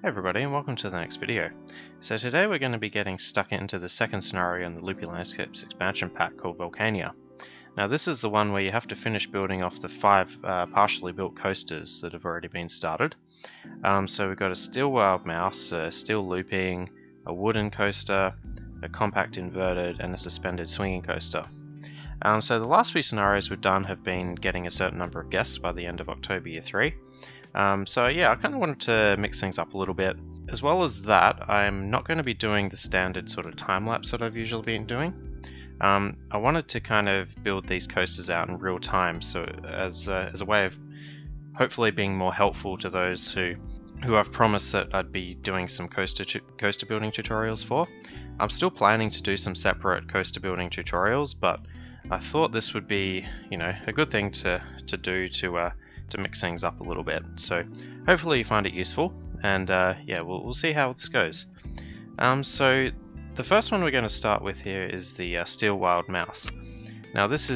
Hey everybody, and welcome to the next video. So today we're going to be getting stuck into the second scenario in the Loopy Landscapes expansion pack called Volcania. Now this is the one where you have to finish building off the 5 partially built coasters that have already been started. So we've got a steel wild mouse, a steel looping, a wooden coaster, a compact inverted, and a suspended swinging coaster. So the last few scenarios we've done have been getting a certain number of guests by the end of October Year 3. So yeah, I kind of wanted to mix things up a little bit. As well as that, I'm not going to be doing the standard sort of time-lapse that I've usually been doing. I wanted to kind of build these coasters out in real time, so as a way of hopefully being more helpful to those who I've promised that I'd be doing some coaster building tutorials for. I'm still planning to do some separate coaster building tutorials, but I thought this would be, a good thing to do to mix things up a little bit. So hopefully you find it useful, and yeah, we'll see how this goes. So the first one we're going to start with here is the steel wild mouse. Now this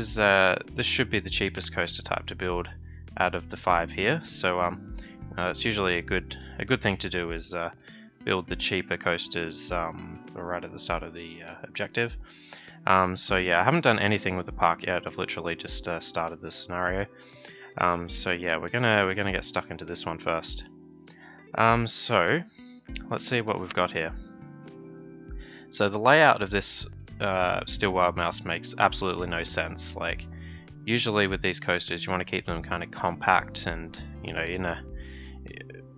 should be the cheapest coaster type to build out of the 5 here. So it's usually a good thing to do is build the cheaper coasters right at the start of the objective. So yeah, I haven't done anything with the park yet. I've literally just started this scenario. So yeah, we're gonna get stuck into this one first. So let's see what we've got here. So the layout of this steel wild mouse makes absolutely no sense. Like usually with these coasters, you want to keep them kind of compact and in a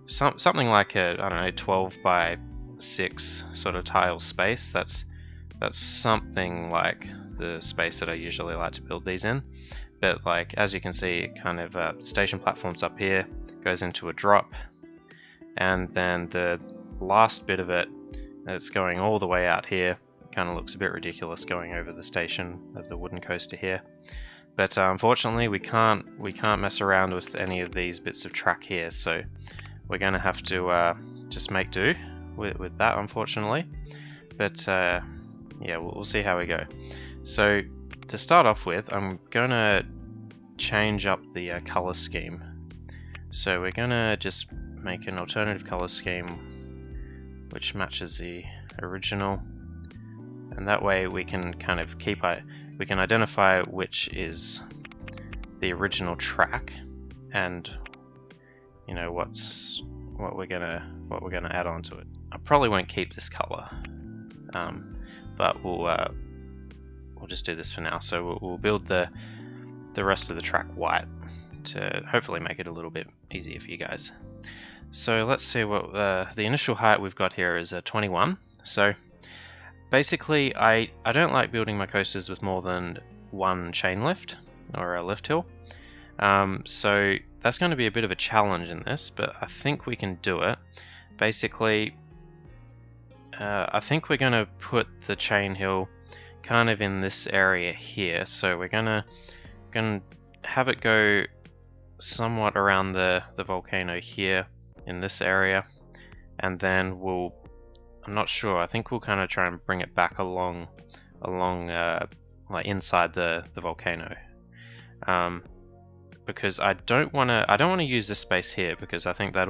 something like a 12 by 6 sort of tile space. That's something like the space that I usually like to build these in. But like as you can see, kind of station platforms up here goes into a drop, and then the last bit of it that's going all the way out here kind of looks a bit ridiculous going over the station of the wooden coaster here. But unfortunately we can't mess around with any of these bits of track here, so we're going to have to just make do with that, unfortunately. But yeah, we'll see how we go. So to start off with, I'm gonna change up the color scheme. So we're gonna just make an alternative color scheme which matches the original, and that way we can kind of we can identify which is the original track and what we're gonna add on to it. I probably won't keep this color, but we'll just do this for now. So we'll build the rest of the track white to hopefully make it a little bit easier for you guys. So let's see what the initial height we've got here is 21. So basically I don't like building my coasters with more than one chain lift or a lift hill. So that's going to be a bit of a challenge in this, but I think we can do it. Basically, I think we're going to put the chain hill kind of in this area here. So we're gonna have it go somewhat around the volcano here in this area, and then I'm not sure, I think we'll kind of try and bring it back along like inside the volcano, because I don't want to use this space here, because I think that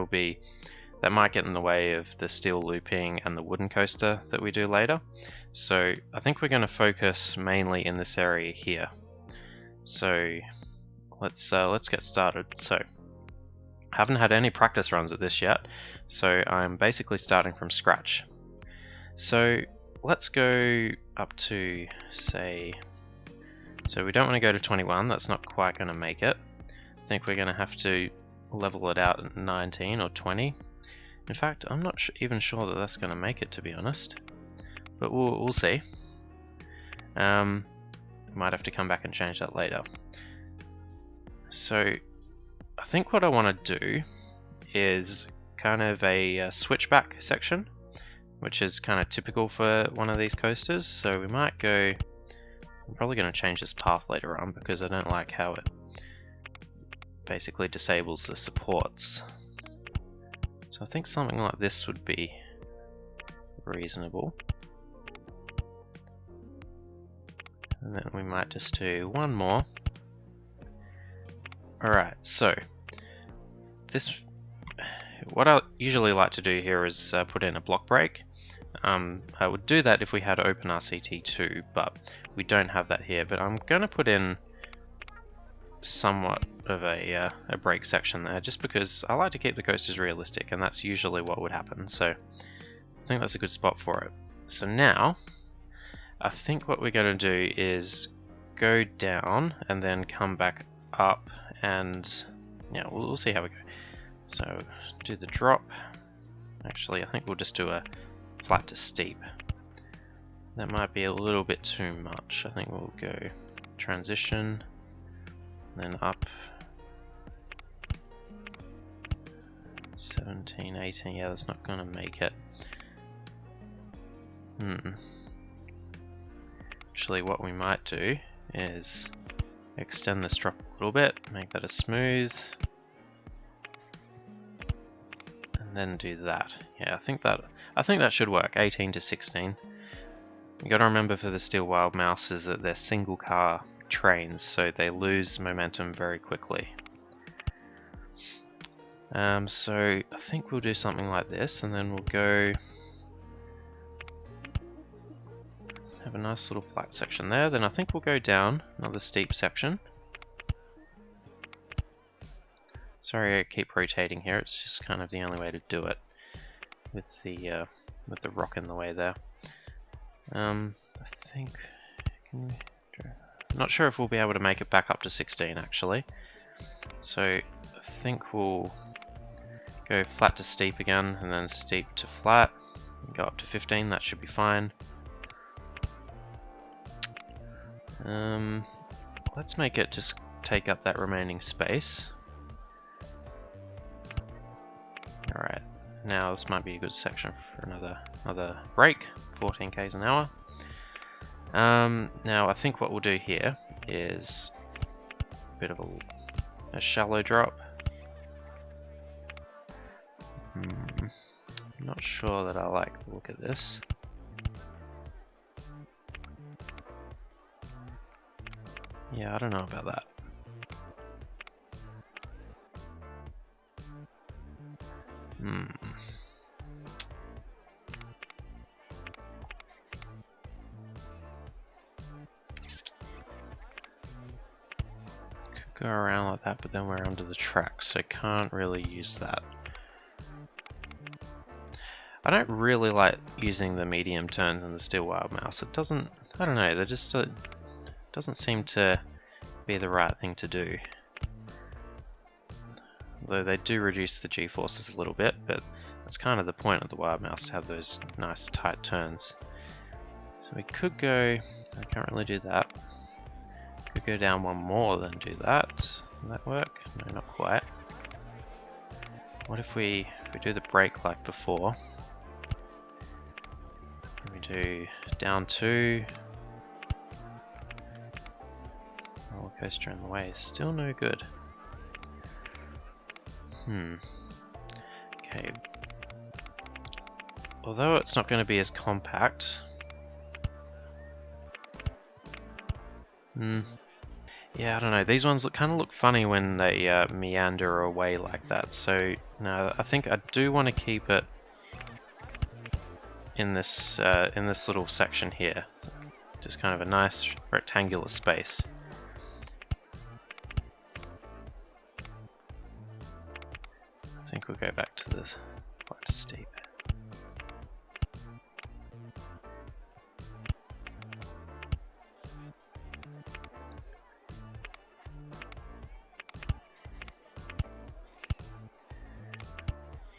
might get in the way of the steel looping and the wooden coaster that we do later. So I think we're going to focus mainly in this area here. So let's get started. So I haven't had any practice runs at this yet, so I'm basically starting from scratch. So let's go up to, say, so we don't want to go to 21, that's not quite going to make it. I think we're going to have to level it out at 19 or 20. In fact, I'm not even sure that that's going to make it, to be honest. But we'll see. Might have to come back and change that later. So I think what I want to do is kind of a switchback section, which is kind of typical for one of these coasters. So we might go, I'm probably going to change this path later on because I don't like how it basically disables the supports. So I think something like this would be reasonable. And then we might just do one more. Alright, so this what I usually like to do here is put in a block brake. I would do that if we had open RCT2, but we don't have that here. But I'm going to put in somewhat of a brake section there, just because I like to keep the coasters realistic, and that's usually what would happen. So I think that's a good spot for it. So now, I think what we're going to do is go down and then come back up, and yeah, we'll see how we go. So do the drop. Actually, I think we'll just do a flat to steep. That might be a little bit too much. I think we'll go transition, then up 17, 18. Yeah, that's not going to make it. Actually, what we might do is extend this drop a little bit, make that a smooth, and then do that. Yeah, I think that should work. 18 to 16. You got to remember for the Steel Wild Mouse is that they're single car trains, so they lose momentum very quickly. So I think we'll do something like this, and then we'll go have a nice little flat section there. Then I think we'll go down another steep section. Sorry, I keep rotating here. It's just kind of the only way to do it with the rock in the way there. I think. I'm not sure if we'll be able to make it back up to 16 actually. So I think we'll go flat to steep again, and then steep to flat. And go up to 15. That should be fine. Let's make it just take up that remaining space. Alright, now this might be a good section for another brake, 14 k's an hour. Now I think what we'll do here is a bit of a shallow drop. I'm not sure that I like the look of this. Yeah, I don't know about that. Could go around like that, but then we're under the track, so can't really use that. I don't really like using the medium turns in the Steel Wild Mouse. It doesn't, I don't know, doesn't seem to be the right thing to do. Although they do reduce the G-forces a little bit, but that's kind of the point of the Wild Mouse, to have those nice tight turns. So we could go, I can't really do that. Could go down one more, then do that. Will that work? No, not quite. What if we do the brake like before? We do down 2. Roller coaster in the way is still no good. Okay. Although it's not going to be as compact. Yeah, I don't know. These ones kind of look funny when they meander away like that. So no, I think I do want to keep it in this little section here. Just kind of a nice rectangular space. I think we'll go back to this quite steep.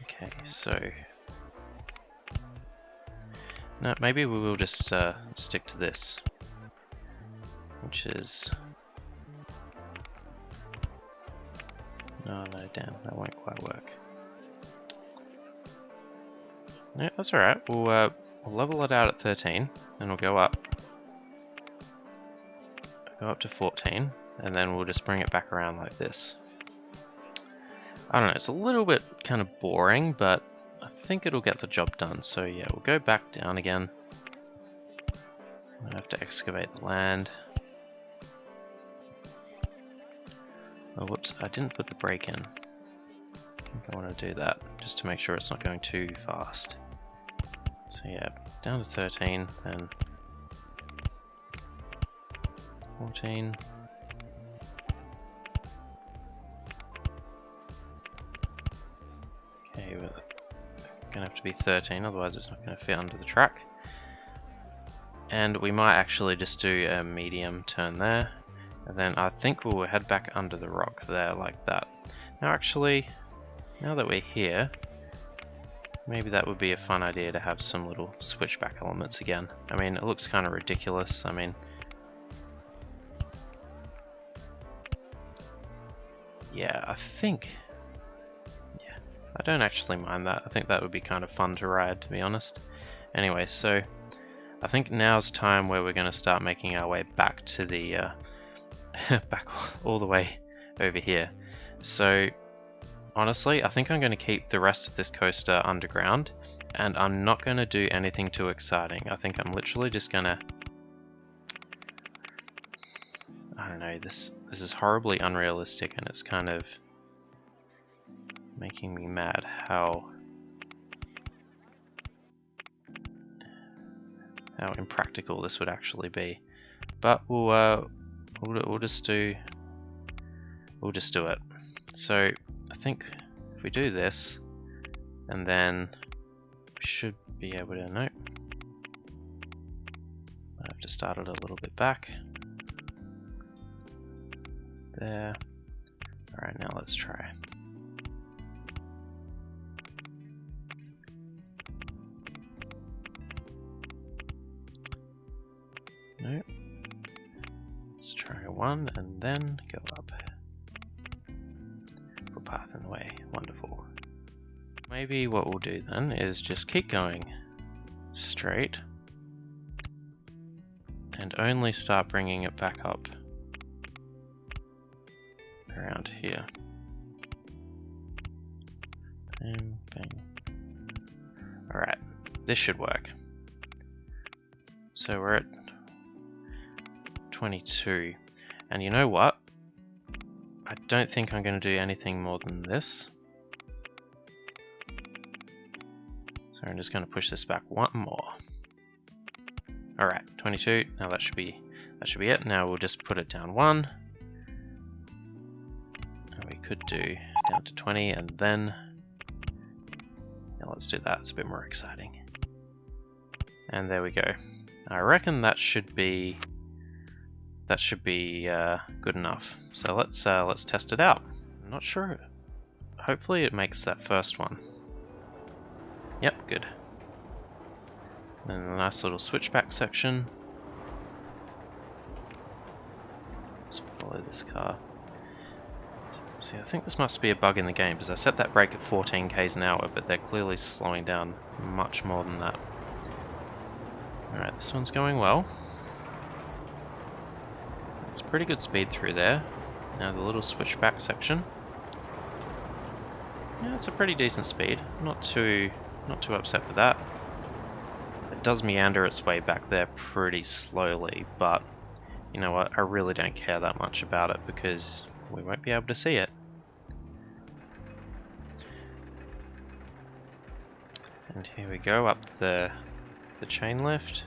Okay, so no, maybe we will just stick to this, which is no, damn, that won't quite work. No, that's alright. We'll level it out at 13, and we'll go up to 14, and then we'll just bring it back around like this. I don't know, it's a little bit kind of boring, but I think it'll get the job done. So yeah, we'll go back down again. I have to excavate the land. Oh, whoops, I didn't put the brake in. think I want to do that, just to make sure it's not going too fast. So yeah, down to 13, then 14. Okay, we're gonna have to be 13, otherwise it's not gonna fit under the track. And we might actually just do a medium turn there, and then I think we'll head back under the rock there like that. Now actually, now that we're here, maybe that would be a fun idea to have some little switchback elements again. I mean, it looks kind of ridiculous. I mean, yeah, I think, yeah, I don't actually mind that. I think that would be kind of fun to ride, to be honest. Anyway, so I think now's time where we're going to start making our way back to the, back all the way over here. So honestly, I think I'm going to keep the rest of this coaster underground, and I'm not going to do anything too exciting. I think I'm literally just going to, I don't know, this is horribly unrealistic, and it's kind of making me mad how impractical this would actually be. But we'll just do it. So I think if we do this, and then we should be able to, nope, I have to start it a little bit back. There. Alright, now let's try. Nope. Let's try one and then go up. Put path in the way. Wonderful. Maybe what we'll do then is just keep going straight and only start bringing it back up around here. Bang, bang. Alright, this should work. So we're at 22, and you know what? I don't think I'm going to do anything more than this. So I'm just going to push this back one more. Alright, 22. Now that should be it. Now we'll just put it down one. And we could do down to 20, and then yeah, let's do that. It's a bit more exciting. And there we go. I reckon that should be good enough. So let's test it out. I'm not sure. Hopefully it makes that first one. Yep, good. And a nice little switchback section. Let's follow this car. See, I think this must be a bug in the game, because I set that brake at 14 km an hour, but they're clearly slowing down much more than that. Alright, this one's going well. It's pretty good speed through there. Now the little switchback section. Yeah, it's a pretty decent speed. Not too upset with that. It does meander its way back there pretty slowly, but you know what? I really don't care that much about it because we won't be able to see it. And here we go up the chain lift.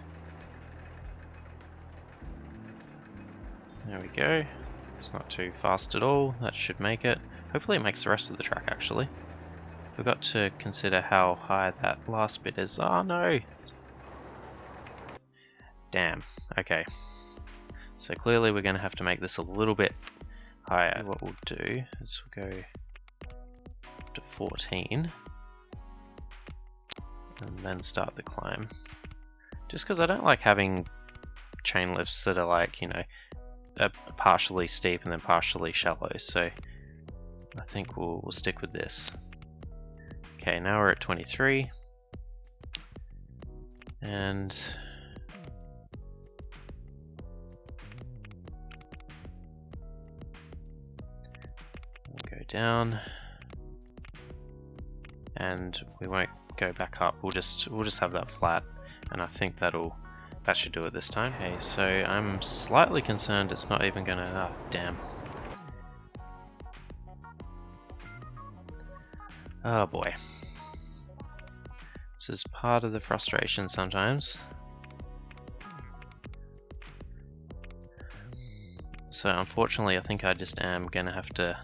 There we go. It's not too fast at all. That should make it. Hopefully it makes the rest of the track actually. Forgot to consider how high that last bit is. Oh no! Damn. Okay. So clearly we're going to have to make this a little bit higher. What we'll do is we'll go to 14 and then start the climb. Just because I don't like having chain lifts that are like, you know, partially steep and then partially shallow, so I think we'll stick with this. Okay, now we're at 23, and we'll go down, and we won't go back up. We'll just have that flat, and I think that should do it this time. Okay, so I'm slightly concerned it's not even gonna, oh damn. Oh boy. This is part of the frustration sometimes. So unfortunately I think I just am gonna have to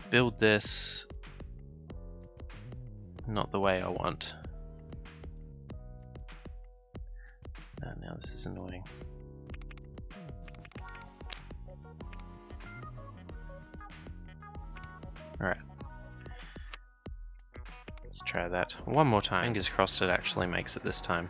build this not the way I want. Now this is annoying. Alright. Let's try that one more time. Fingers crossed it actually makes it this time.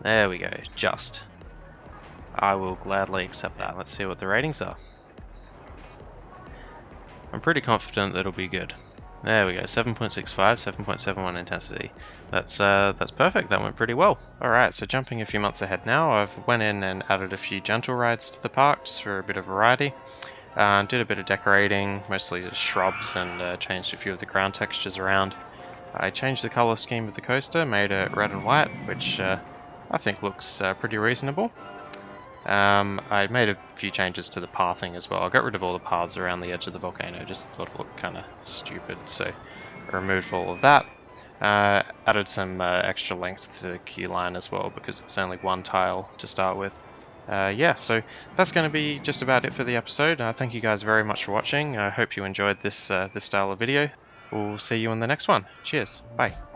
There we go, just. I will gladly accept that. Let's see what the ratings are. I'm pretty confident that it'll be good. There we go, 7.65, 7.71 intensity. That's perfect, that went pretty well. Alright, so jumping a few months ahead now, I've went in and added a few gentle rides to the park, just for a bit of variety. Did a bit of decorating, mostly just shrubs, and changed a few of the ground textures around. I changed the colour scheme of the coaster, made it red and white, which I think looks pretty reasonable. I made a few changes to the pathing as well. I got rid of all the paths around the edge of the volcano, just thought it looked kind of stupid, so I removed all of that. Added some extra length to the queue line as well, because it was only one tile to start with. Yeah, so that's going to be just about it for the episode. Thank you guys very much for watching. I hope you enjoyed this style of video. We'll see you in the next one. Cheers. Bye.